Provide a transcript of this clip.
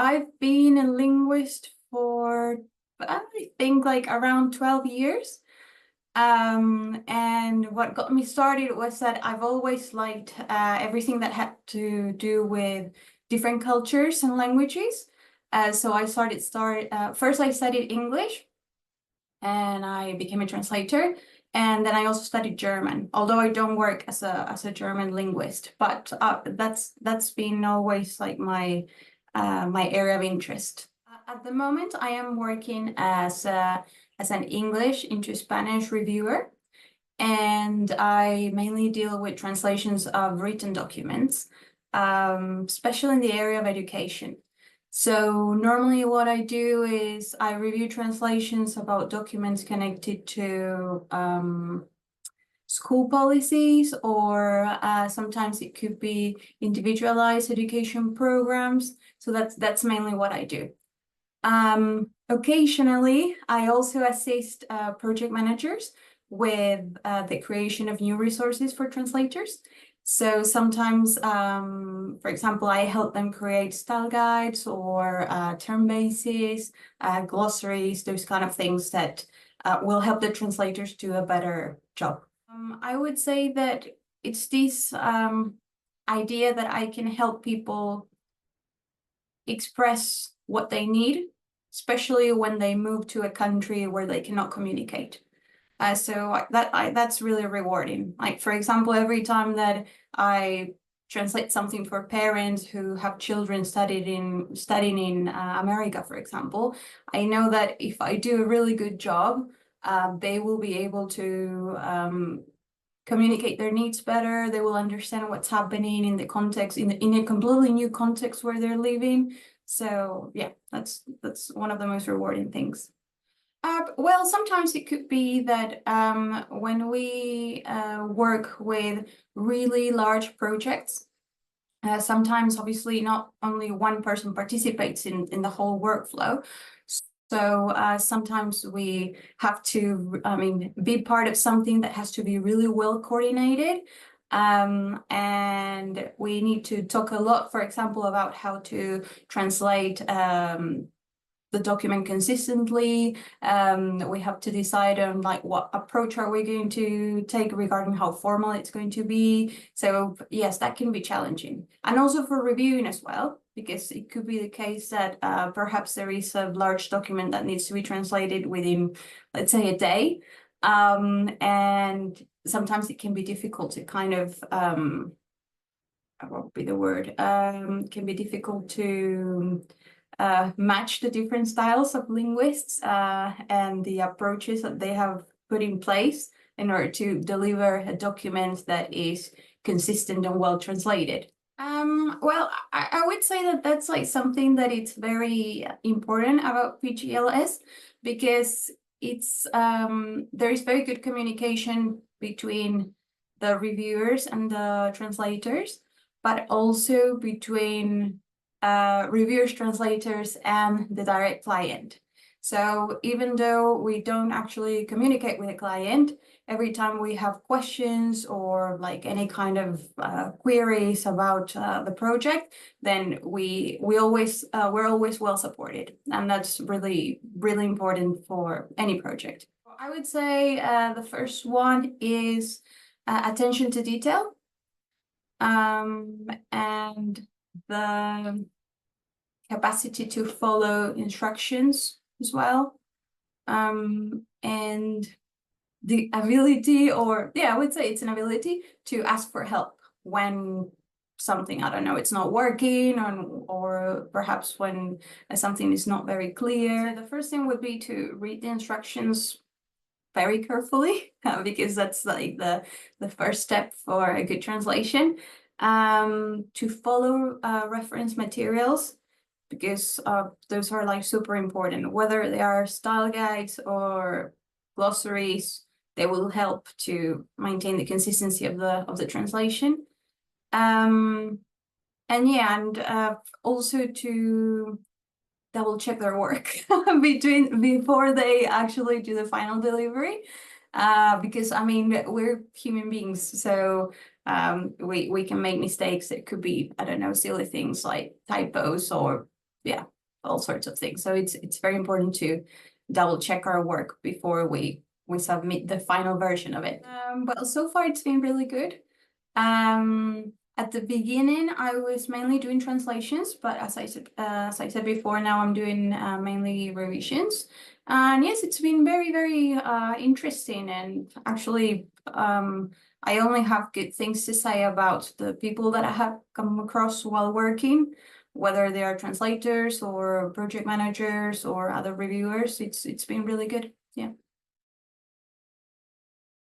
I've been a linguist for, I think, like around 12 years. And what got me started was that I've always liked everything that had to do with different cultures and languages. So I first I studied English and I became a translator. And then I also studied German, although I don't work as a German linguist, but that's been always like my area of interest. At the moment, I am working as an English into Spanish reviewer, and I mainly deal with translations of written documents, especially in the area of education. So normally what I do is I review translations about documents connected to school policies, or sometimes it could be individualized education programs. So that's mainly what I do. Occasionally, I also assist project managers with the creation of new resources for translators. So sometimes, for example, I help them create style guides or term bases, glossaries, those kind of things that will help the translators do a better job. I would say that it's this idea that I can help people express what they need, especially when they move to a country where they cannot communicate. So that's really rewarding. Like, for example, every time that I translate something for parents who have children studying in America, for example, I know that if I do a really good job, they will be able to communicate their needs better. They will understand what's happening in the context, in a completely new context where they're living. So yeah, that's one of the most rewarding things. Well, sometimes it could be that when we work with really large projects, sometimes obviously not only one person participates in the whole workflow. So sometimes we have to, be part of something that has to be really well coordinated. And we need to talk a lot, for example, about how to translate the document consistently. We have to decide on like what approach are we going to take regarding how formal it's going to be. So yes, that can be challenging. And also for reviewing as well, because it could be the case that perhaps there is a large document that needs to be translated within, let's say, a day. And sometimes it can be difficult to kind of, what would be the word? Can be difficult to match the different styles of linguists and the approaches that they have put in place in order to deliver a document that is consistent and well translated. Well, I would say that that's like something that it's very important about PGLS, because it's there is very good communication between the reviewers and the translators, but also between reviewers, translators, and the direct client. So even though we don't actually communicate with a client, every time we have questions or like any kind of queries about the project, then we're always well supported, and that's really important for any project. I would say the first one is attention to detail, and the capacity to follow instructions as well, and the ability, or yeah, I would say it's an ability to ask for help when something, I don't know, it's not working, or perhaps when something is not very clear. So the first thing would be to read the instructions very carefully, because that's like the first step for a good translation. To follow reference materials, because those are like super important, whether they are style guides or glossaries. They will help to maintain the consistency of the translation. And yeah, and also to double check their work before they actually do the final delivery. Because I mean, we're human beings, so we can make mistakes. It could be, I don't know, silly things like typos or yeah, all sorts of things. So it's very important to double check our work before we submit the final version of it. Well, so far it's been really good. At the beginning, I was mainly doing translations, but as I said before, now I'm doing mainly revisions. And yes, it's been very, very interesting. And actually, I only have good things to say about the people that I have come across while working, whether they are translators or project managers or other reviewers. It's been really good. Yeah.